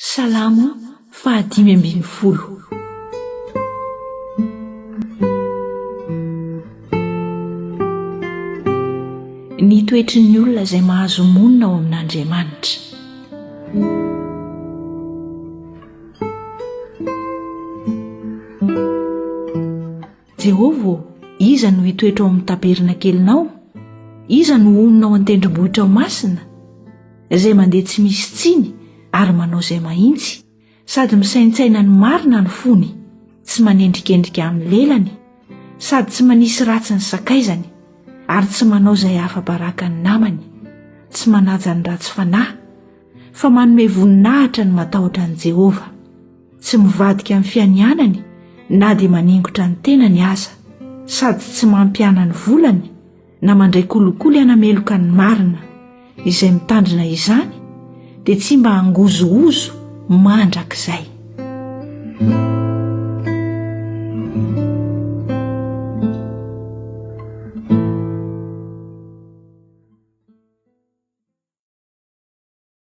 Salamo 5:10. Ny toetry ny olona izay mahazo monina ao amin'Andriamanitra. Jehovah, iza no hitoetra ao amin'ny taperina kelinao? Iza no ononao an-tendrombohitra ao masina? Izay mandeha tsy misy tsiny ary manao izay mahitsy, sady misaintsaina ny marina ny fony, tsy manendrikendrika amin'ny lelany, sady tsy manisy ratsy ny sakaizany, ary tsy manao izay afa-baraka ny namany, tsy manaja ny ratsy fanahy, fa manome voninahitra ny matahotra ny Jehovah, tsy mivadika amin'ny fianianany na dia maningotra ny tenany aza, sady tsy mampiana ny volany na mandray kolokolo hanameloka ny marina, izay mitandrina izany dia tsy mba hangozoozo mandrakizay.